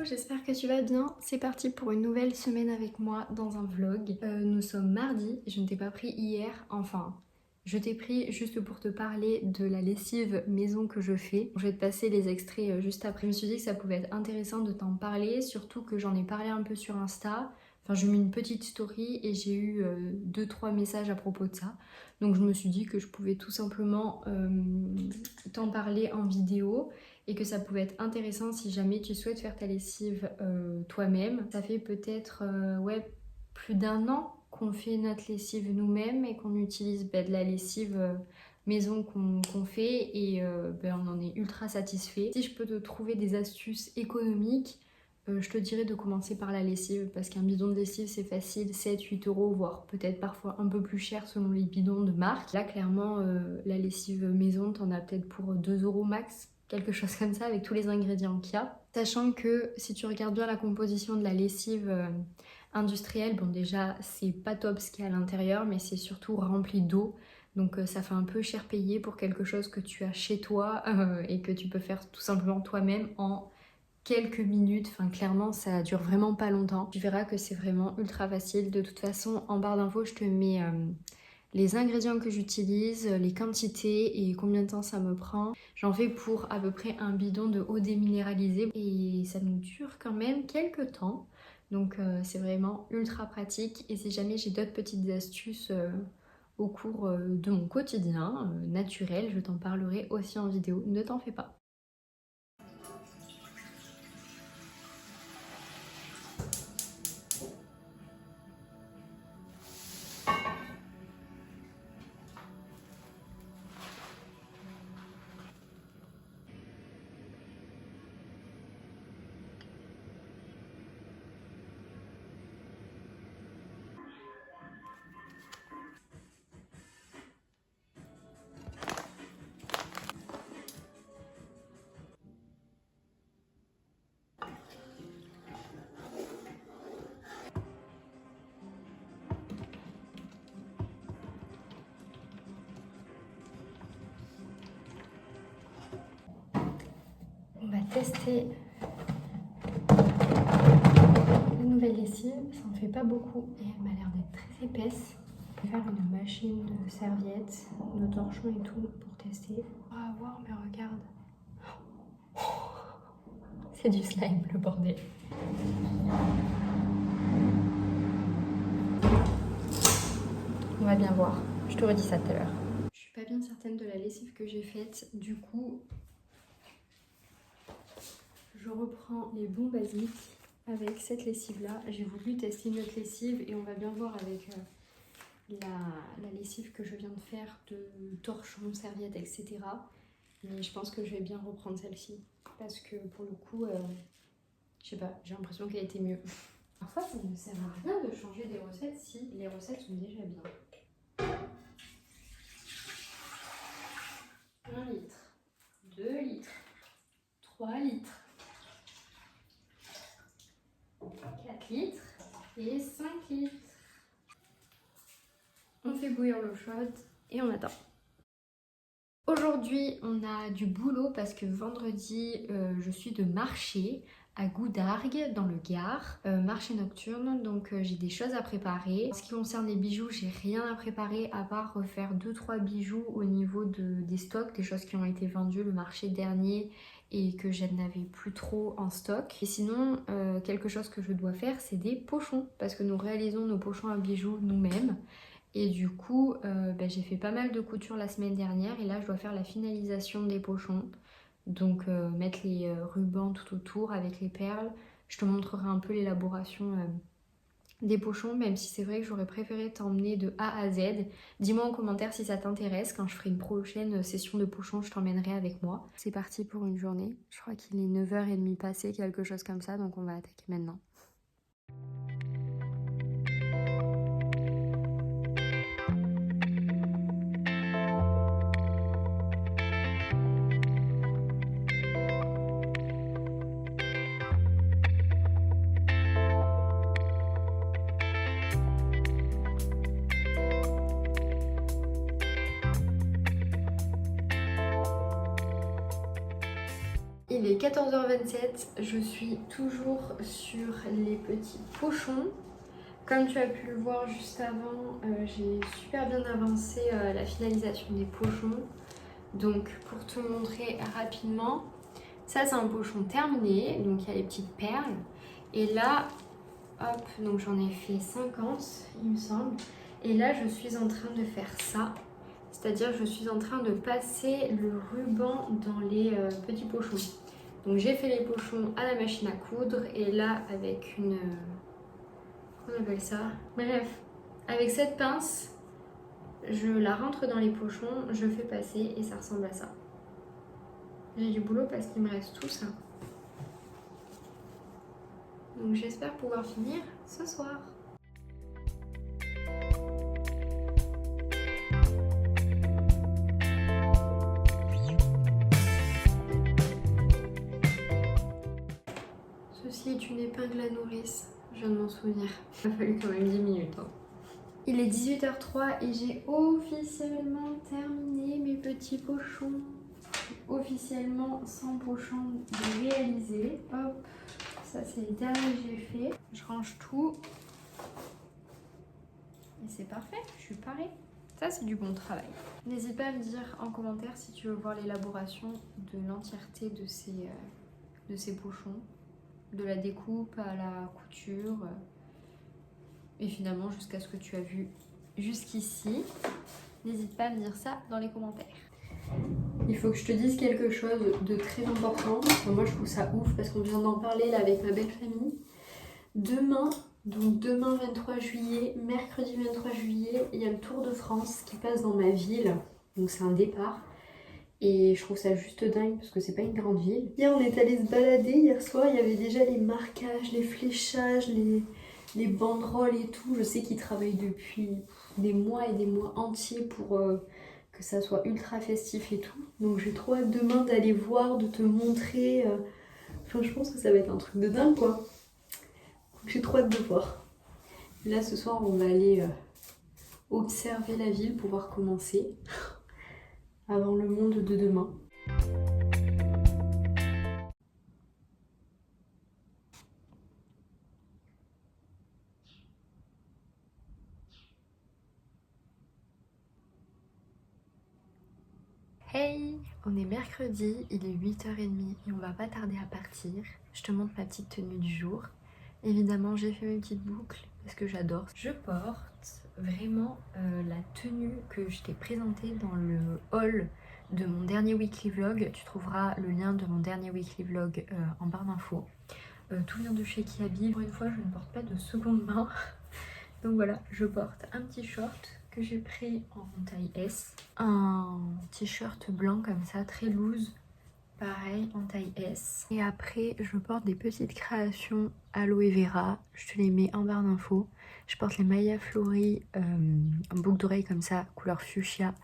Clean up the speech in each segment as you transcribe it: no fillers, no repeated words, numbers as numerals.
j'espère que tu vas bien. C'est parti pour une nouvelle semaine avec moi dans un vlog. Nous sommes mardi, je ne t'ai pas pris hier, enfin... Je t'ai pris juste pour te parler de la lessive maison que je fais. Je vais te passer les extraits juste après. Je me suis dit que ça pouvait être intéressant de t'en parler, surtout que j'en ai parlé un peu sur Insta. Enfin, j'ai mis une petite story et j'ai eu 2-3 messages à propos de ça. Donc je me suis dit que je pouvais tout simplement t'en parler en vidéo et que ça pouvait être intéressant si jamais tu souhaites faire ta lessive toi-même. Ça fait peut-être ouais, plus d'un an qu'on fait notre lessive nous-mêmes et qu'on utilise de la lessive maison qu'on fait et on en est ultra satisfait. Si je peux te trouver des astuces économiques, je te dirais de commencer par la lessive parce qu'un bidon de lessive c'est facile, 7-8 euros, voire peut-être parfois un peu plus cher selon les bidons de marque. Là clairement la lessive maison t'en as peut-être pour 2 euros max, quelque chose comme ça avec tous les ingrédients qu'il y a. Sachant que si tu regardes bien la composition de la lessive industrielle, bon déjà c'est pas top ce qu'il y a à l'intérieur mais c'est surtout rempli d'eau. Donc ça fait un peu cher payé pour quelque chose que tu as chez toi et que tu peux faire tout simplement toi-même en quelques minutes. Enfin clairement ça dure vraiment pas longtemps. Tu verras que c'est vraiment ultra facile. De toute façon en barre d'infos je te mets les ingrédients que j'utilise, les quantités et combien de temps ça me prend. J'en fais pour à peu près un bidon de eau déminéralisée et ça nous dure quand même quelques temps. Donc c'est vraiment ultra pratique et si jamais j'ai d'autres petites astuces au cours de mon quotidien naturel, je t'en parlerai aussi en vidéo, ne t'en fais pas. On va tester la nouvelle lessive, ça en fait pas beaucoup et elle m'a l'air d'être très épaisse. Je vais faire une machine de serviettes, de torchons et tout pour tester. On va voir, mais regarde. C'est du slime le bordel. On va bien voir, je te redis ça tout à l'heure. Je suis pas bien certaine de la lessive que j'ai faite, du coup je reprends les bons basiques avec cette lessive là. J'ai voulu tester une autre lessive et on va bien voir avec la lessive que je viens de faire de torchons, serviettes, etc. Mais je pense que je vais bien reprendre celle-ci parce que pour le coup, je sais pas, j'ai l'impression qu'elle était mieux. Parfois ça ne sert à rien de changer des recettes si les recettes sont déjà bien. 1 litre, 2 litres, 3 litres, 4 litres et 5 litres. On fait bouillir l'eau chaude et on attend. Aujourd'hui, on a du boulot parce que vendredi, je suis de marché à Goudargues dans le Gard, marché nocturne, donc j'ai des choses à préparer. En ce qui concerne les bijoux, j'ai rien à préparer à part refaire 2-3 bijoux au niveau des stocks, des choses qui ont été vendues le marché dernier et que je n'avais plus trop en stock. Et sinon, quelque chose que je dois faire, c'est des pochons parce que nous réalisons nos pochons à bijoux nous-mêmes. Et du coup, j'ai fait pas mal de couture la semaine dernière et là je dois faire la finalisation des pochons. Donc mettre les rubans tout autour avec les perles. Je te montrerai un peu l'élaboration des pochons, même si c'est vrai que j'aurais préféré t'emmener de A à Z. Dis-moi en commentaire si ça t'intéresse. Quand je ferai une prochaine session de pochons, je t'emmènerai avec moi. C'est parti pour une journée. Je crois qu'il est 9h30 passé, quelque chose comme ça, donc on va attaquer maintenant. Il est 14h27, je suis toujours sur les petits pochons. Comme tu as pu le voir juste avant, j'ai super bien avancé la finalisation des pochons. Donc pour te montrer rapidement, ça c'est un pochon terminé, donc il y a les petites perles. Et là, hop, donc j'en ai fait 50 il me semble. Et là je suis en train de faire ça. C'est-à-dire je suis en train de passer le ruban dans les petits pochons. Donc j'ai fait les pochons à la machine à coudre et là avec une... comment on appelle ça? Bref, avec cette pince, je la rentre dans les pochons, je fais passer et ça ressemble à ça. J'ai du boulot parce qu'il me reste tout ça. Donc j'espère pouvoir finir ce soir. Ceci est une épingle à nourrice, je viens de m'en souvenir. Il a fallu quand même 10 minutes. Hein. Il est 18h03 et j'ai officiellement terminé mes petits pochons. Officiellement 100 pochons réalisés. Hop, ça c'est le dernier que j'ai fait. Je range tout. Et c'est parfait, je suis parée. Ça c'est du bon travail. N'hésite pas à me dire en commentaire si tu veux voir l'élaboration de l'entièreté de ces pochons. De la découpe à la couture. Et finalement jusqu'à ce que tu as vu jusqu'ici. N'hésite pas à me dire ça dans les commentaires. Il faut que je te dise quelque chose de très important. Moi je trouve ça ouf parce qu'on vient d'en parler là avec ma belle famille. Demain, donc demain 23 juillet, mercredi 23 juillet, il y a le Tour de France qui passe dans ma ville. Donc c'est un départ. Et je trouve ça juste dingue parce que c'est pas une grande ville. Hier on est allé se balader, hier soir il y avait déjà les marquages, les fléchages, les banderoles et tout. Je sais qu'ils travaillent depuis des mois et des mois entiers pour que ça soit ultra festif et tout. Donc j'ai trop hâte demain d'aller voir, de te montrer. Enfin je pense que ça va être un truc de dingue quoi. J'ai trop hâte de voir. Là ce soir on va aller observer la ville pour voir comment c'est. Avant le monde de demain. Hey, on est mercredi, il est 8h30 et on va pas tarder à partir. Je te montre ma petite tenue du jour. Évidemment, j'ai fait mes petites boucles parce que j'adore. Je porte vraiment la tenue que je t'ai présentée dans le haul de mon dernier weekly vlog. Tu trouveras le lien de mon dernier weekly vlog en barre d'infos. Tout vient de chez Kiabi. Pour une fois, je ne porte pas de seconde main. Donc voilà, je porte un petit short que j'ai pris en taille S. Un t-shirt blanc comme ça, très loose. Pareil en taille S. Et après je porte des petites créations aloe vera. Je te les mets en barre d'infos. Je porte les Maya Flori en boucle d'oreille comme ça, couleur fuchsia.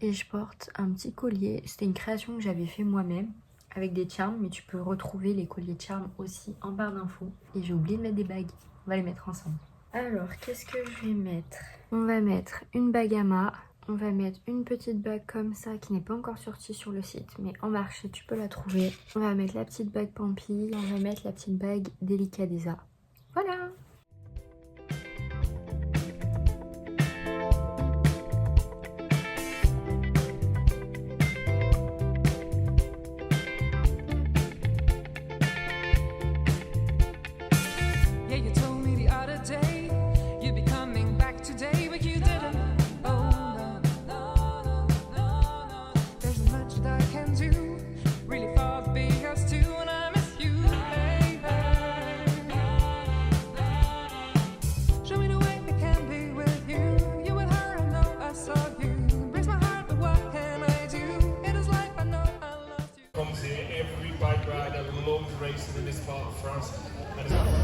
Et je porte un petit collier. C'était une création que j'avais fait moi-même avec des charms. Mais tu peux retrouver les colliers charms aussi en barre d'infos. Et j'ai oublié de mettre des bagues. On va les mettre ensemble. Alors qu'est-ce que je vais mettre? On va mettre une bague à ma. On va mettre une petite bague comme ça qui n'est pas encore sortie sur le site, mais en marché tu peux la trouver. On va mettre la petite bague Pampi, on va mettre la petite bague Delicadeza. Voilà!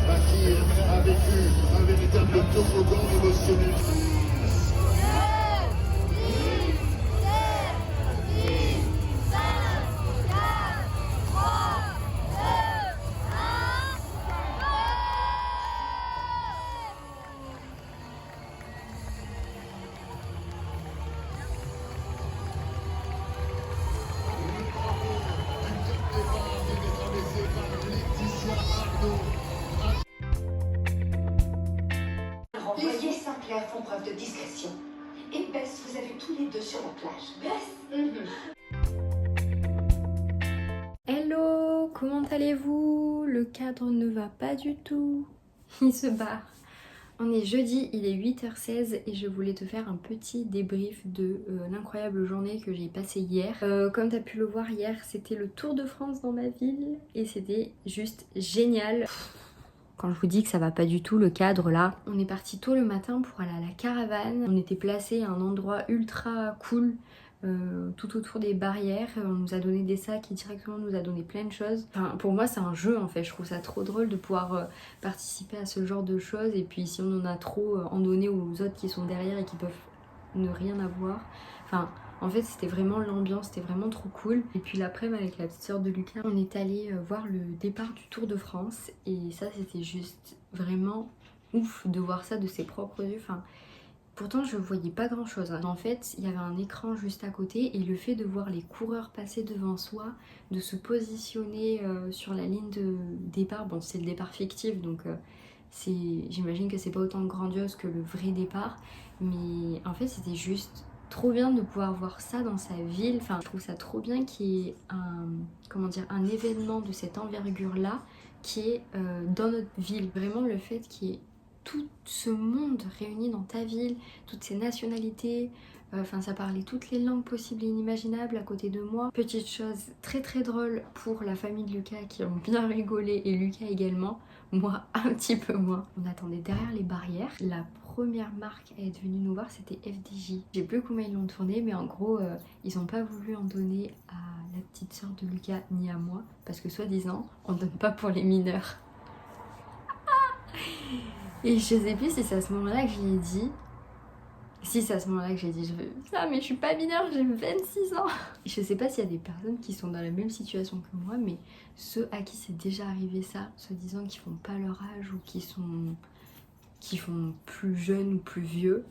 Bâtir avec un véritable toboggan émotionnel. discrétion. Et Bess, vous avez tous les deux sur la plage. Bess Hello, comment allez-vous? Le cadre ne va pas du tout. Il se barre. On est jeudi, il est 8h16 et je voulais te faire un petit débrief de l'incroyable journée que j'ai passée hier. Comme tu as pu le voir hier, c'était le Tour de France dans ma ville et c'était juste génial. Quand je vous dis que ça va pas du tout le cadre là, on est parti tôt le matin pour aller à la caravane. On était placé à un endroit ultra cool. Tout autour des barrières, on nous a donné des sacs et directement on nous a donné plein de choses. Enfin, pour moi c'est un jeu en fait, je trouve ça trop drôle de pouvoir participer à ce genre de choses et puis si on en a trop, en donner aux autres qui sont derrière et qui peuvent ne rien avoir. Enfin, en fait c'était vraiment l'ambiance, c'était vraiment trop cool. Et puis l'après-midi avec la petite sœur de Lucas, on est allé voir le départ du Tour de France et ça c'était juste vraiment ouf de voir ça de ses propres yeux. Enfin, pourtant je voyais pas grand chose. En fait il y avait un écran juste à côté et le fait de voir les coureurs passer devant soi, de se positionner sur la ligne de départ, bon c'est le départ fictif donc j'imagine que c'est pas autant grandiose que le vrai départ, mais en fait c'était juste trop bien de pouvoir voir ça dans sa ville. Enfin je trouve ça trop bien qu'il y ait un événement de cette envergure là qui est dans notre ville. Vraiment le fait qu'il y ait tout ce monde réuni dans ta ville, toutes ces nationalités, enfin ça parlait toutes les langues possibles et inimaginables à côté de moi. Petite chose très très drôle pour la famille de Lucas qui ont bien rigolé et Lucas également, moi un petit peu moins. On attendait derrière les barrières, la première marque à être venue nous voir c'était FDJ. J'ai plus comment ils l'ont tourné mais en gros ils ont pas voulu en donner à la petite sœur de Lucas ni à moi parce que soi-disant on donne pas pour les mineurs. Et je sais plus si c'est à ce moment-là que je l'ai dit. Si c'est à ce moment-là que j'ai dit, ah mais je suis pas mineure, j'ai 26 ans. Je sais pas s'il y a des personnes qui sont dans la même situation que moi, mais ceux à qui c'est déjà arrivé ça, soi-disant qui font pas leur âge ou qui font plus jeunes ou plus vieux,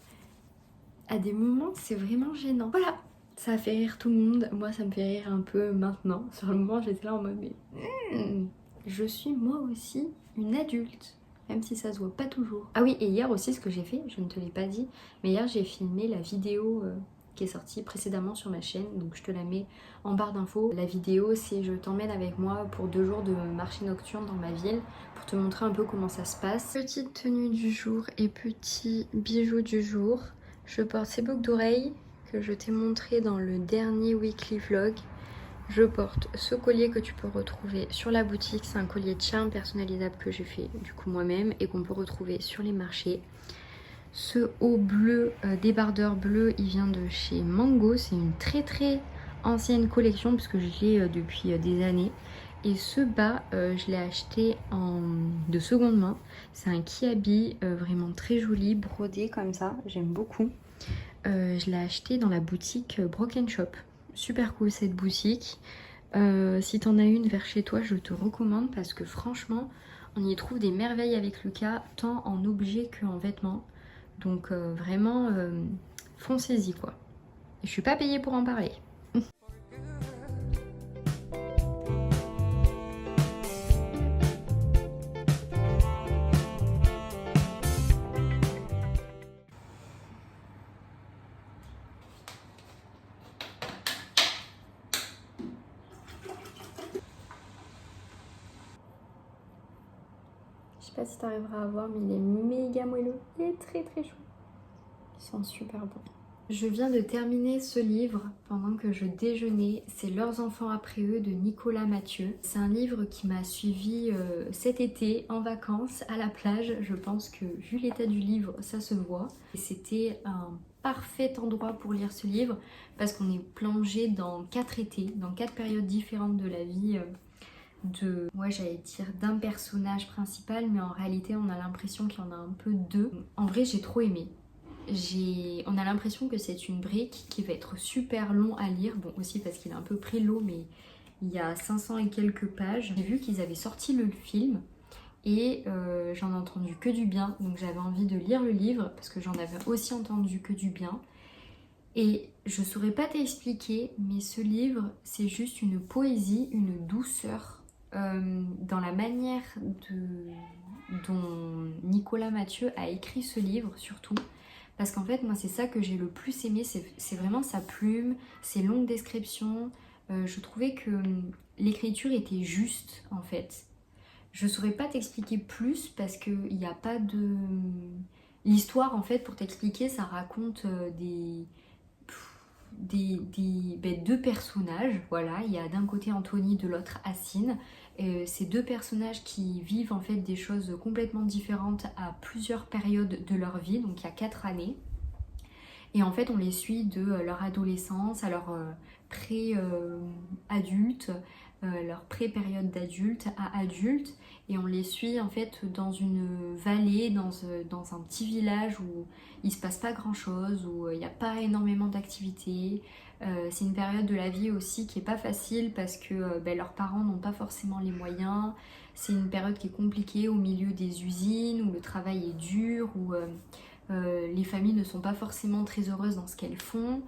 à des moments c'est vraiment gênant. Voilà, ça a fait rire tout le monde, moi ça me fait rire un peu maintenant. Sur le moment j'étais là en mode mais je suis moi aussi une adulte. Même si ça se voit pas toujours. Ah oui, et hier aussi ce que j'ai fait, je ne te l'ai pas dit, mais hier j'ai filmé la vidéo qui est sortie précédemment sur ma chaîne, donc je te la mets en barre d'infos. La vidéo c'est je t'emmène avec moi pour 2 jours de marché nocturne dans ma ville pour te montrer un peu comment ça se passe. Petite tenue du jour et petit bijou du jour. Je porte ces boucles d'oreilles que je t'ai montré dans le dernier weekly vlog. Je porte ce collier que tu peux retrouver sur la boutique, c'est un collier de charme personnalisable que j'ai fait du coup moi-même et qu'on peut retrouver sur les marchés. Ce haut bleu, débardeur bleu, il vient de chez Mango, c'est une très très ancienne collection puisque je l'ai depuis des années. Et ce bas, je l'ai acheté de seconde main, c'est un kiabi vraiment très joli, brodé comme ça, j'aime beaucoup. Je l'ai acheté dans la boutique Broken Shop. Super cool cette boutique. Si t'en as une vers chez toi, je te recommande parce que franchement, on y trouve des merveilles avec Lucas, tant en objets qu'en vêtements. Donc vraiment, foncez-y quoi. Et je suis pas payée pour en parler. Je sais pas si tu arriveras à voir, mais il est méga moelleux et très très chaud. Il sent super bon. Je viens de terminer ce livre pendant que je déjeunais. C'est Leurs enfants après eux de Nicolas Mathieu. C'est un livre qui m'a suivi cet été en vacances à la plage. Je pense que vu l'état du livre, ça se voit. C'était un parfait endroit pour lire ce livre parce qu'on est plongé dans 4 étés, dans 4 périodes différentes de la vie j'allais dire d'un personnage principal, mais en réalité on a l'impression qu'il y en a un peu 2. En vrai j'ai trop aimé. On a l'impression que c'est une brique qui va être super long à lire, bon aussi parce qu'il a un peu pris l'eau, mais il y a 500 et quelques pages. J'ai vu qu'ils avaient sorti le film et j'en ai entendu que du bien, donc j'avais envie de lire le livre parce que j'en avais aussi entendu que du bien. Et je saurais pas t'expliquer, mais ce livre c'est juste une poésie, une douceur dans la manière dont Nicolas Mathieu a écrit ce livre surtout, Parce qu'en fait, moi, c'est ça que j'ai le plus aimé, c'est vraiment sa plume, ses longues descriptions. Je trouvais que l'écriture était juste, en fait. Je saurais pas t'expliquer plus parce qu'il n'y a pas de... L'histoire, en fait, pour t'expliquer, ça raconte deux personnages. Voilà, il y a d'un côté Anthony, de l'autre Assine. Ces deux personnages qui vivent en fait des choses complètement différentes à plusieurs périodes de leur vie, donc il y a 4 années. Et en fait, on les suit de leur adolescence à leur pré-adulte, leur pré-période d'adulte à adulte. Et on les suit en fait dans une vallée, dans un petit village où il se passe pas grand chose, où il n'y a pas énormément d'activités. C'est une période de la vie aussi qui est pas facile parce que leurs parents n'ont pas forcément les moyens. C'est une période qui est compliquée au milieu des usines, où le travail est dur, où les familles ne sont pas forcément très heureuses dans ce qu'elles font.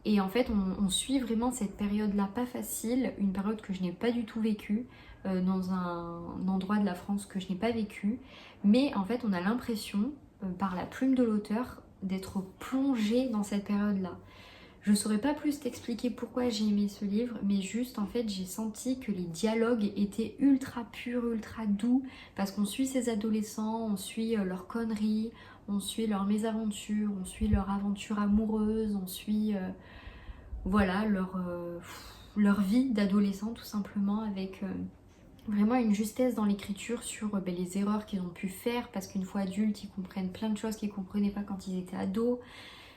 Et en fait, on suit vraiment cette période-là pas facile, une période que je n'ai pas du tout vécue, dans un endroit de la France que je n'ai pas vécu. Mais en fait, on a l'impression, par la plume de l'auteur, d'être plongé dans cette période-là. Je ne saurais pas plus t'expliquer pourquoi j'ai aimé ce livre, mais juste en fait j'ai senti que les dialogues étaient ultra purs, ultra doux, parce qu'on suit ces adolescents, on suit leurs conneries, on suit leurs mésaventures, on suit leur aventure amoureuse, on suit voilà leur vie d'adolescent tout simplement, avec vraiment une justesse dans l'écriture sur les erreurs qu'ils ont pu faire, parce qu'une fois adultes ils comprennent plein de choses qu'ils ne comprenaient pas quand ils étaient ados.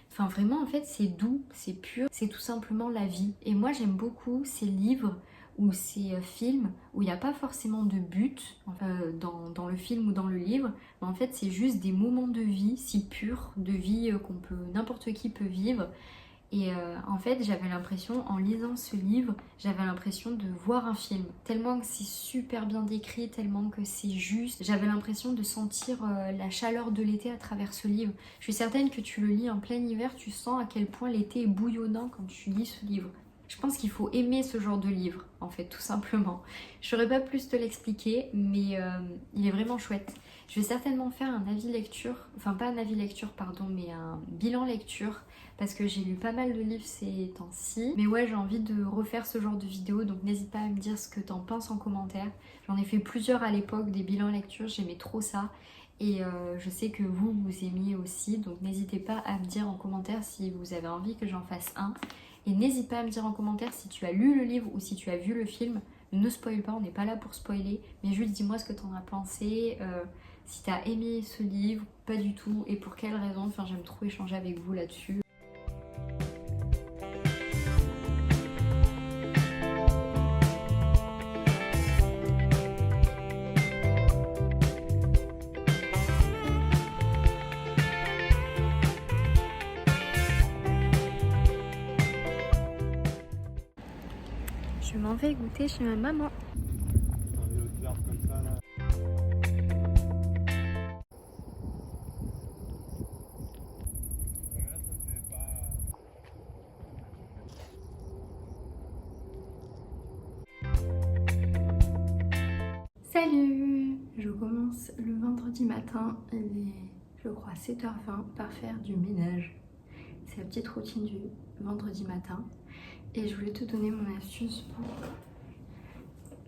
Enfin vraiment en fait c'est doux, c'est pur, c'est tout simplement la vie. Et moi j'aime beaucoup ces livres ou ces films où il n'y a pas forcément de but dans le film ou dans le livre, mais en fait c'est juste des moments de vie si purs, de vie n'importe qui peut vivre. Et en fait j'avais l'impression, en lisant ce livre, j'avais l'impression de voir un film. Tellement que c'est super bien décrit, tellement que c'est juste. J'avais l'impression de sentir la chaleur de l'été à travers ce livre. Je suis certaine que tu le lis en plein hiver, tu sens à quel point l'été est bouillonnant quand tu lis ce livre. Je pense qu'il faut aimer ce genre de livre, en fait, tout simplement. Je saurais pas plus te l'expliquer, mais il est vraiment chouette. Je vais certainement faire un avis lecture, enfin pas un avis lecture, pardon, mais un bilan lecture, parce que j'ai lu pas mal de livres ces temps-ci. Mais ouais, j'ai envie de refaire ce genre de vidéo, donc n'hésite pas à me dire ce que t'en penses en commentaire. J'en ai fait plusieurs à l'époque, des bilans lecture, j'aimais trop ça. Et je sais que vous aimiez aussi, donc n'hésitez pas à me dire en commentaire si vous avez envie que j'en fasse un. Et n'hésite pas à me dire en commentaire si tu as lu le livre ou si tu as vu le film. Ne spoil pas, on n'est pas là pour spoiler, mais juste dis-moi ce que t'en as pensé, si t'as aimé ce livre, pas du tout, et pour quelles raisons. Enfin, j'aime trop échanger avec vous là-dessus. Je m'en vais goûter chez ma maman. Salut! Je commence le vendredi matin, il est je crois 7h20 par faire du ménage. C'est la petite routine du vendredi matin. Et je voulais te donner mon astuce pour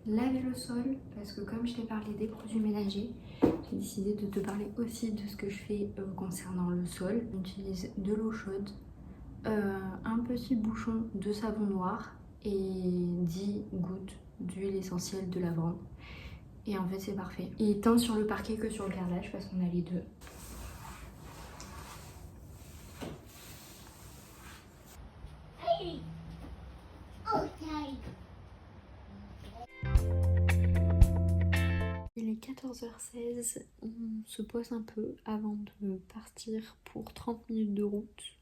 laver le sol, parce que comme je t'ai parlé des produits ménagers, j'ai décidé de te parler aussi de ce que je fais concernant le sol. J'utilise de l'eau chaude, un petit bouchon de savon noir et 10 gouttes d'huile essentielle de lavande. Et en fait c'est parfait. Et tant sur le parquet que sur le carrelage parce qu'on a les deux. Il est 14h16, on se pose un peu avant de partir pour 30 minutes de route.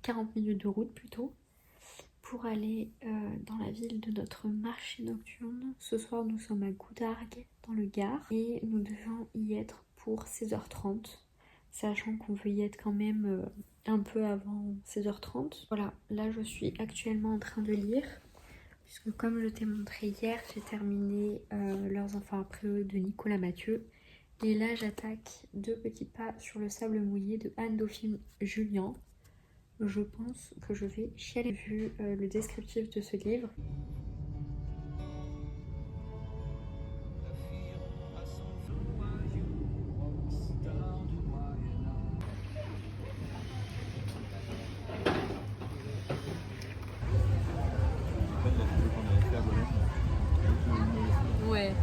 40 minutes de route plutôt, pour aller dans la ville de notre marché nocturne. Ce soir nous sommes à Goudargues dans le Gard et nous devons y être pour 16h30, sachant qu'on veut y être quand même un peu avant 16h30. Voilà, là je suis actuellement en train de lire, puisque comme je t'ai montré hier, j'ai terminé Leurs enfants après eux de Nicolas Mathieu. Et là j'attaque 2 petits pas sur le sable mouillé de Anne-Dauphine Julien. Je pense que je vais chialer vu le descriptif de ce livre. Ouais.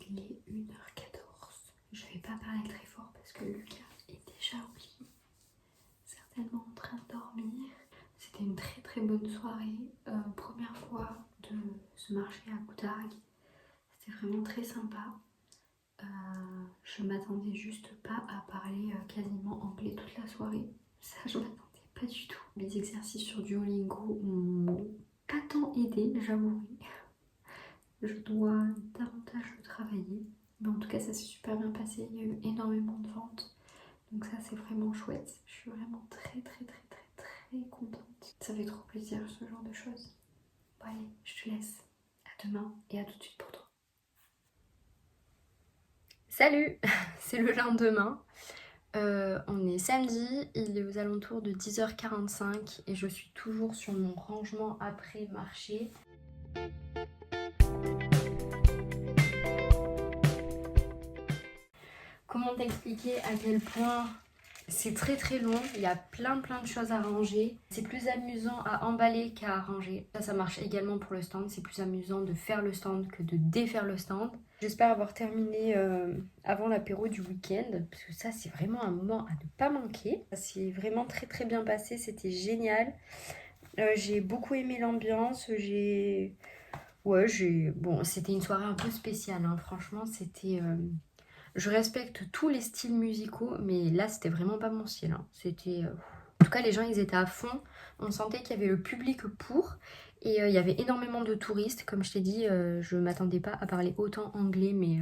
Il est 1h14. Je vais pas parler très fort parce que Lucas est déjà au lit, certainement en train de dormir. C'était une très bonne soirée. Première fois de ce marché à Goudargue. C'était vraiment très sympa. Je m'attendais juste pas à parler quasiment anglais toute la soirée. Ça, je m'attendais pas du tout. Les exercices sur Duolingo m'ont pas tant aidé, j'avoue. Je dois davantage le travailler. Mais en tout cas, ça s'est super bien passé. Il y a eu énormément de ventes. Donc ça, c'est vraiment chouette. Je suis vraiment très contente. Ça fait trop plaisir, ce genre de choses. Bon allez, je te laisse. À demain et à tout de suite pour toi. Salut, c'est le lendemain. On est samedi, il est aux alentours de 10h45 et je suis toujours sur mon rangement après marché. Comment t'expliquer à quel point c'est très long, il y a plein de choses à ranger. C'est plus amusant à emballer qu'à ranger. Ça marche également pour le stand, c'est plus amusant de faire le stand que de défaire le stand. J'espère avoir terminé avant l'apéro du week-end, parce que ça c'est vraiment un moment à ne pas manquer. Ça s'est vraiment très bien passé, c'était génial. J'ai beaucoup aimé l'ambiance, Bon, c'était une soirée un peu spéciale, hein. Franchement, c'était... Je respecte tous les styles musicaux, mais là, c'était vraiment pas mon style, hein. C'était... En tout cas, les gens, ils étaient à fond. On sentait qu'il y avait le public pour. Et il y avait énormément de touristes. Comme je t'ai dit, je m'attendais pas à parler autant anglais, mais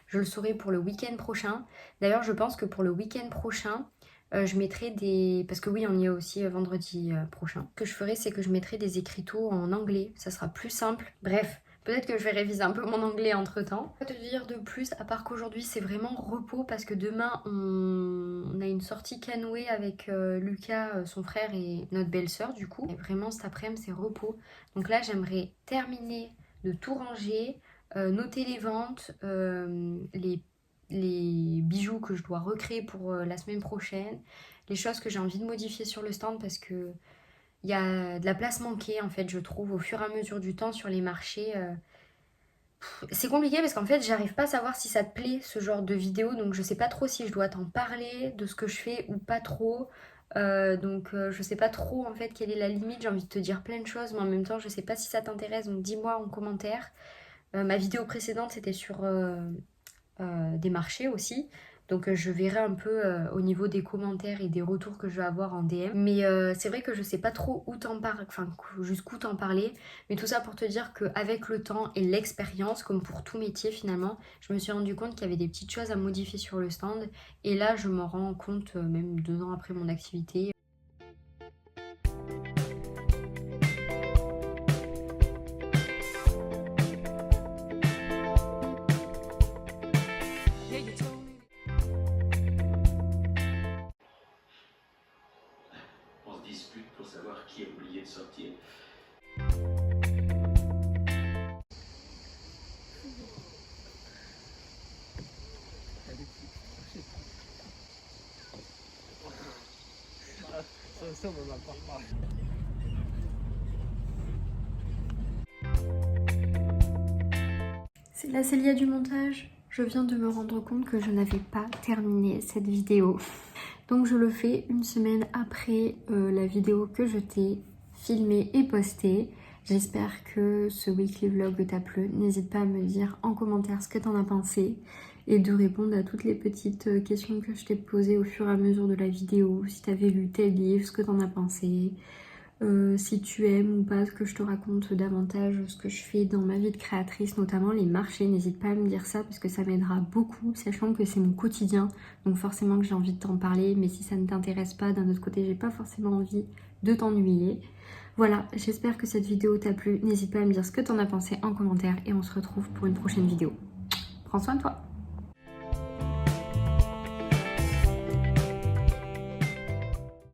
je le saurai pour le week-end prochain. D'ailleurs, je pense que pour le week-end prochain, je mettrai des... Parce que oui, on y est aussi vendredi prochain. Ce que je ferai, c'est que je mettrai des écriteaux en anglais. Ça sera plus simple. Bref, peut-être que je vais réviser un peu mon anglais entre-temps. Je vais te dire de plus, à part qu'aujourd'hui, c'est vraiment repos. Parce que demain, on a une sortie canoë avec Lucas, son frère et notre belle-sœur, du coup. Et vraiment, cet après-midi, c'est repos. Donc là, j'aimerais terminer de tout ranger, noter les ventes, les bijoux que je dois recréer pour la semaine prochaine, les choses que j'ai envie de modifier sur le stand parce que il y a de la place manquée en fait, je trouve, au fur et à mesure du temps sur les marchés. C'est compliqué parce qu'en fait j'arrive pas à savoir si ça te plaît ce genre de vidéo, donc je sais pas trop si je dois t'en parler de ce que je fais ou pas trop. Je sais pas trop en fait quelle est la limite, j'ai envie de te dire plein de choses mais en même temps je sais pas si ça t'intéresse, donc dis-moi en commentaire. Ma vidéo précédente c'était sur des marchés aussi, donc je verrai un peu au niveau des commentaires et des retours que je vais avoir en DM. Mais c'est vrai que je sais pas trop où t'en parler, enfin jusqu'où t'en parler, mais tout ça pour te dire qu'avec le temps et l'expérience, comme pour tout métier finalement, je me suis rendu compte qu'il y avait des petites choses à modifier sur le stand, et là je m'en rends compte même 2 ans après mon activité. On se dispute pour savoir qui a oublié de sortir. C'est la Célia du montage. Je viens de me rendre compte que je n'avais pas terminé cette vidéo. Donc je le fais une semaine après la vidéo que je t'ai filmée et postée. J'espère que ce weekly vlog t'a plu. N'hésite pas à me dire en commentaire ce que t'en as pensé et de répondre à toutes les petites questions que je t'ai posées au fur et à mesure de la vidéo. Si t'avais lu tel livre, ce que t'en as pensé, si tu aimes ou pas que je te raconte davantage ce que je fais dans ma vie de créatrice, notamment les marchés. N'hésite pas à me dire ça parce que ça m'aidera beaucoup, sachant que c'est mon quotidien, donc forcément que j'ai envie de t'en parler, mais si ça ne t'intéresse pas, d'un autre côté j'ai pas forcément envie de t'ennuyer. Voilà, j'espère que cette vidéo t'a plu. N'hésite pas à me dire ce que t'en as pensé en commentaire et on se retrouve pour une prochaine vidéo. Prends soin de toi.